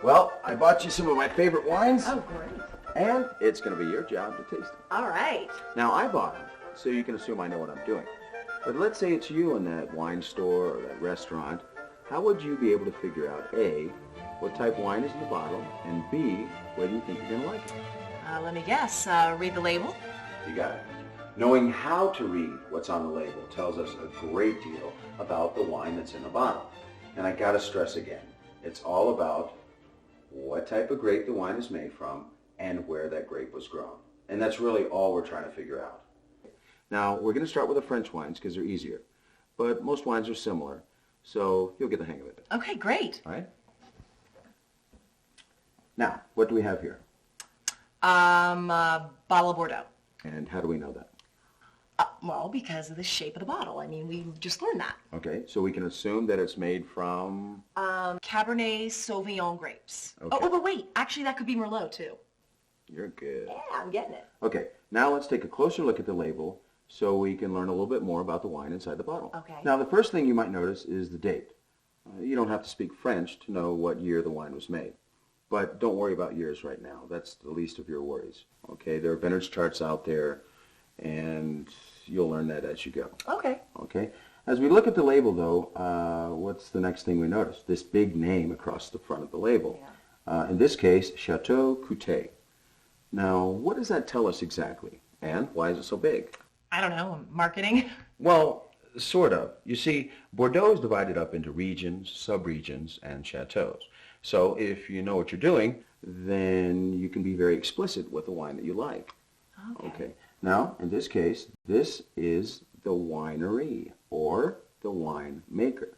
Well, I bought you some of my favorite wines. Oh, great. And it's going to be your job to taste them. All right. Now, I bought them, so you can assume I know what I'm doing. But let's say it's you in that wine store or that restaurant. How would you be able to figure out, A, what type of wine is in the bottle, and B, whether you think you're going to like it? Let me guess. Read the label. You got it. Knowing how to read what's on the label tells us a great deal about the wine that's in the bottle. And I got to stress again, it's all about what type of grape the wine is made from and where that grape was grown. And that's really all we're trying to figure out. Now, we're going to start with the French wines because they're easier. But most wines are similar, so you'll get the hang of it. Okay, great. All right? Now, what do we have here? Bottle of Bordeaux. And how do we know that? Well, because of the shape of the bottle. I mean, we just learned that. Okay, so we can assume that it's made from... Cabernet Sauvignon grapes. Okay. Oh, but wait. Actually, that could be Merlot, too. You're good. Yeah, I'm getting it. Okay, now let's take a closer look at the label so we can learn a little bit more about the wine inside the bottle. Okay. Now, the first thing you might notice is the date. You don't have to speak French to know what year the wine was made. But don't worry about years right now. That's the least of your worries. Okay, there are vintage charts out there, and you'll learn that as you go. Okay. Okay. As we look at the label, though, what's the next thing we notice? This big name across the front of the label. Yeah. In this case, Chateau Coutet. Now, what does that tell us exactly? And why is it so big? I don't know. Marketing? Well, sort of. You see, Bordeaux is divided up into regions, subregions, and chateaus. So if you know what you're doing, then you can be very explicit with the wine that you like. Okay. Now, in this case, this is the winery or the wine maker.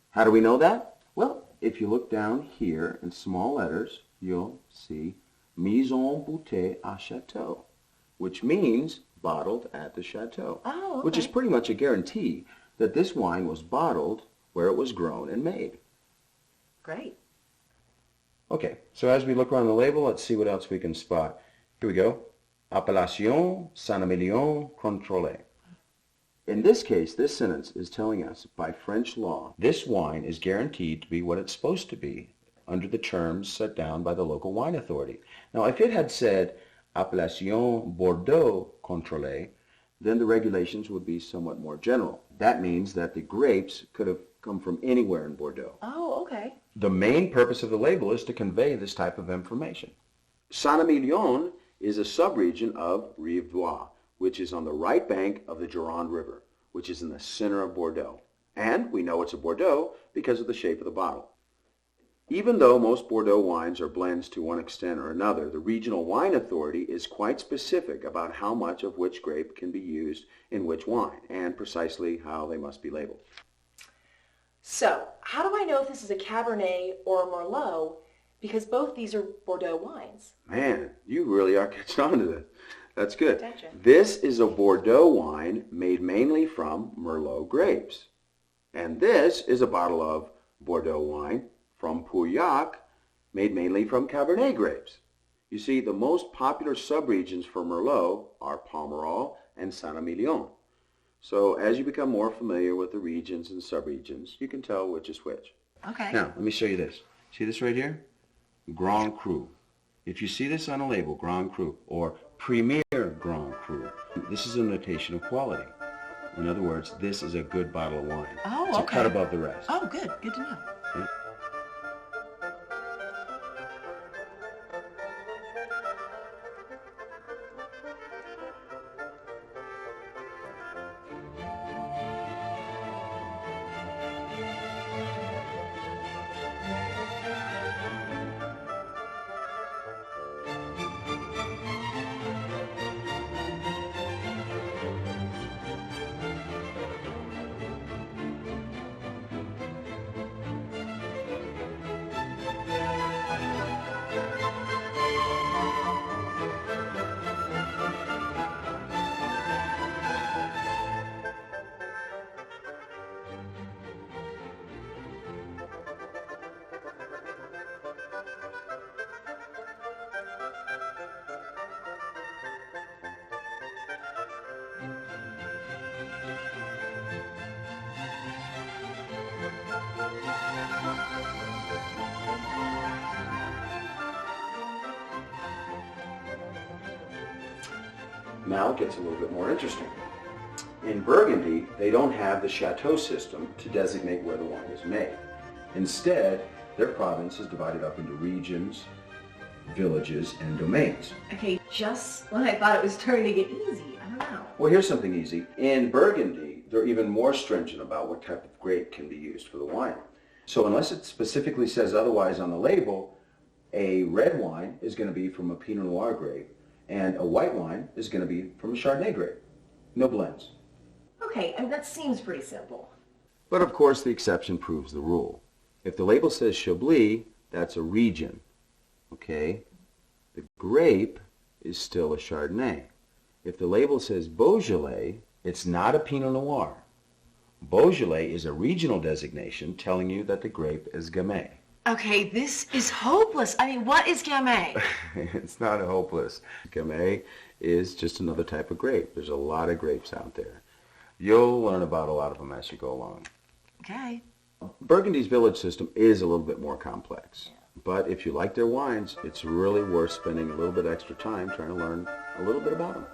How do we know that? Well, if you look down here in small letters, you'll see Mise en bouteille à château, which means bottled at the chateau. Oh, okay. Which is pretty much a guarantee that this wine was bottled where it was grown and made. Great. Okay, so as we look around the label, let's see what else we can spot. Here we go. Appellation Saint-Emilion Contrôlée. In this case, this sentence is telling us, by French law, this wine is guaranteed to be what it's supposed to be under the terms set down by the local wine authority. Now, if it had said Appellation Bordeaux Contrôlée, then the regulations would be somewhat more general. That means that the grapes could have come from anywhere in Bordeaux. Oh, okay. The main purpose of the label is to convey this type of information. Saint-Emilion is a subregion of Rive-Droit, which is on the right bank of the Gironde River, which is in the center of Bordeaux. And we know it's a Bordeaux because of the shape of the bottle. Even though most Bordeaux wines are blends to one extent or another, the regional wine authority is quite specific about how much of which grape can be used in which wine, and precisely how they must be labeled. So, how do I know if this is a Cabernet or a Merlot? Because both these are Bordeaux wines. Man, you really are catching on to this. That's good. Gotcha. This is a Bordeaux wine made mainly from Merlot grapes. And this is a bottle of Bordeaux wine from Pauillac, made mainly from Cabernet grapes. You see, the most popular subregions for Merlot are Pomerol and Saint-Emilion. So as you become more familiar with the regions and subregions, you can tell which is which. Okay. Now, let me show you this. See this right here? Grand Cru. If you see this on a label, Grand Cru, or Premier Grand Cru, this is a notation of quality. In other words, this is a good bottle of wine. Oh, it's okay. a cut above the rest. Oh, good. Good to know. Yeah. Now it gets a little bit more interesting. In Burgundy, they don't have the chateau system to designate where the wine is made. Instead, their province is divided up into regions, villages, and domains. Okay, just when I thought it was starting to get easy. I don't know. Well, here's something easy. In Burgundy, they're even more stringent about what type of grape can be used for the wine. So unless it specifically says otherwise on the label, a red wine is going to be from a Pinot Noir grape, and a white wine is going to be from a Chardonnay grape. No blends. Okay, I mean, that seems pretty simple. But of course, the exception proves the rule. If the label says Chablis, that's a region. Okay? The grape is still a Chardonnay. If the label says Beaujolais, it's not a Pinot Noir. Beaujolais is a regional designation telling you that the grape is Gamay. Okay, this is hopeless. I mean, what is Gamay? It's not hopeless. Gamay is just another type of grape. There's a lot of grapes out there. You'll learn about a lot of them as you go along. Okay. Burgundy's village system is a little bit more complex. But if you like their wines, it's really worth spending a little bit extra time trying to learn a little bit about them.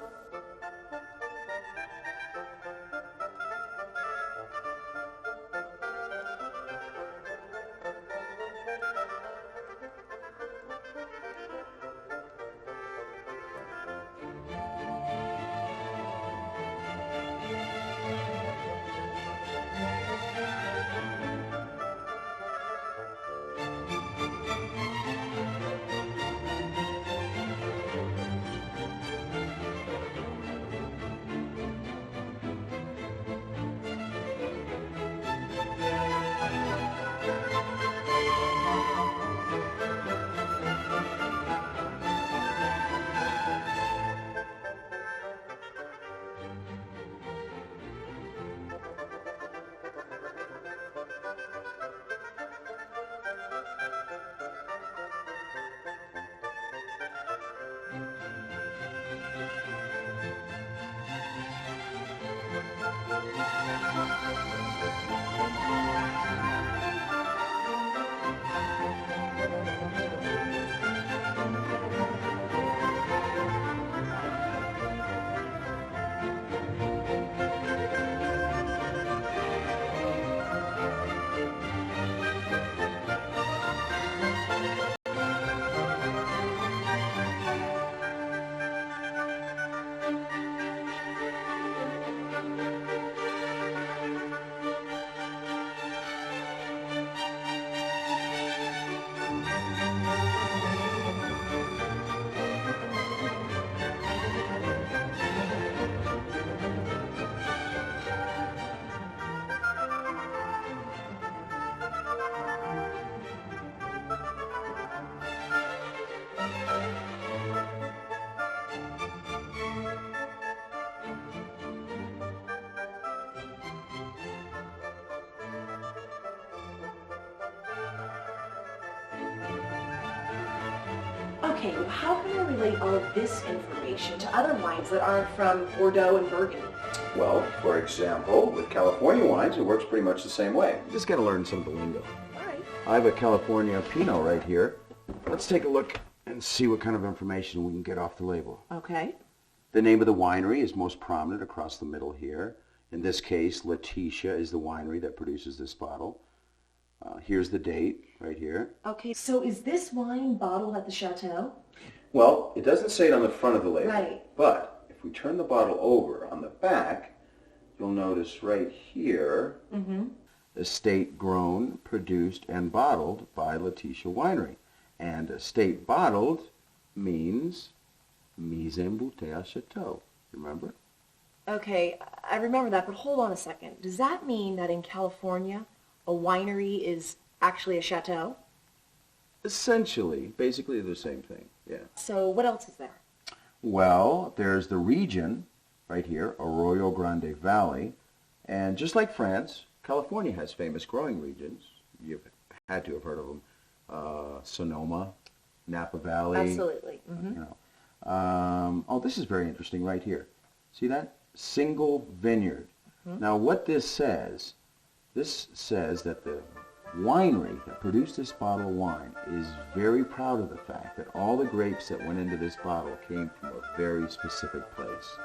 Okay, well, how can I relate all of this information to other wines that aren't from Bordeaux and Burgundy? Well, for example, with California wines, it works pretty much the same way. You just got to learn some of the lingo. All right. I have a California Pinot right here. Let's take a look and see what kind of information we can get off the label. Okay. The name of the winery is most prominent across the middle here. In this case, Letitia is the winery that produces this bottle. Here's the date right here. Okay, so is this wine bottled at the chateau? Well, it doesn't say it on the front of the label. Right. But if we turn the bottle over on the back, you'll notice right here, estate grown, produced, and bottled by Letitia Winery. And estate bottled means mise en bouteille à chateau. Remember? Okay, I remember that, but hold on a second. Does that mean that in California, a winery is actually a chateau? Essentially, basically the same thing, yeah. So what else is there? Well, there's the region right here, Arroyo Grande Valley. And just like France, California has famous growing regions. You've had to have heard of them. Sonoma, Napa Valley. Absolutely. You know. Oh, this is very interesting right here. See that? Single vineyard. Now, what this says that the winery that produced this bottle of wine is very proud of the fact that all the grapes that went into this bottle came from a very specific place.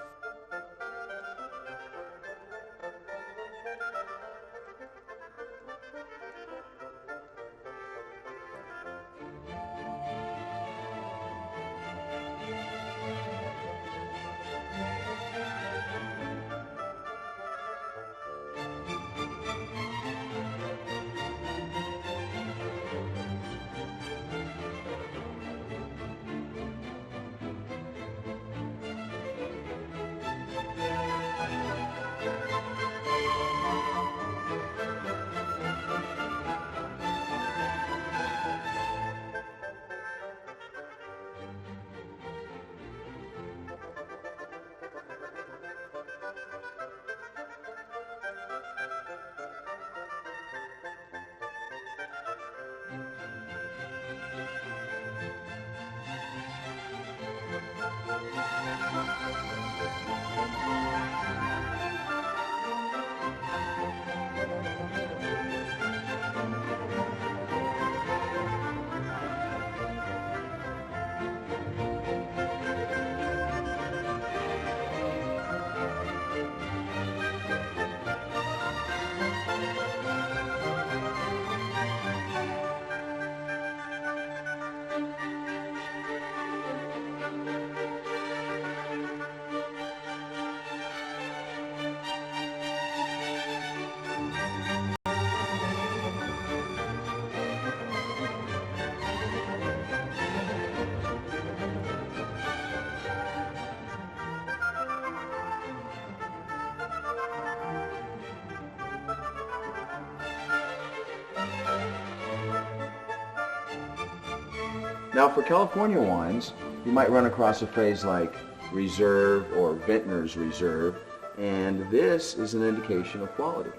Now for California wines, you might run across a phrase like reserve or vintner's reserve, and this is an indication of quality.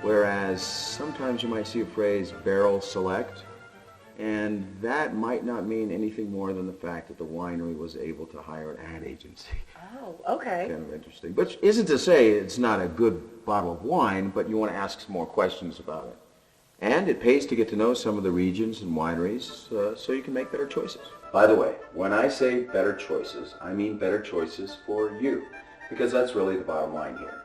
Whereas sometimes you might see a phrase barrel select, and that might not mean anything more than the fact that the winery was able to hire an ad agency. Oh, okay. Kind of interesting. But isn't to say it's not a good bottle of wine, but you want to ask some more questions about it. And it pays to get to know some of the regions and wineries so you can make better choices. By the way, when I say better choices, I mean better choices for you, because that's really the bottom line here.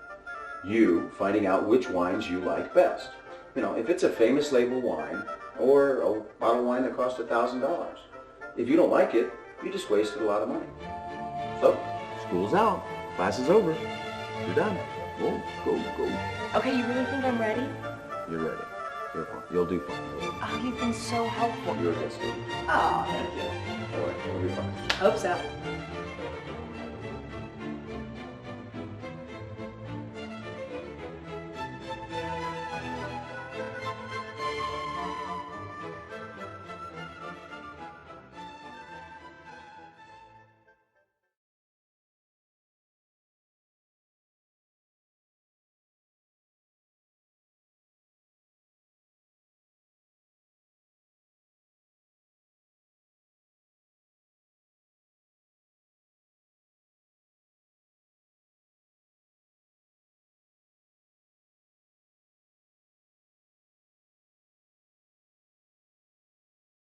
You finding out which wines you like best. You know, if it's a famous label wine or a bottle of wine that costs $1,000, if you don't like it, you just wasted a lot of money. So, school's out, class is over, you're done. Go, go, go. Okay, you really think I'm ready? You're ready. You're fine. You'll do fine. Oh, you've been so helpful. You're a good student. Oh, thank you. All right, you'll be fine. Hope so.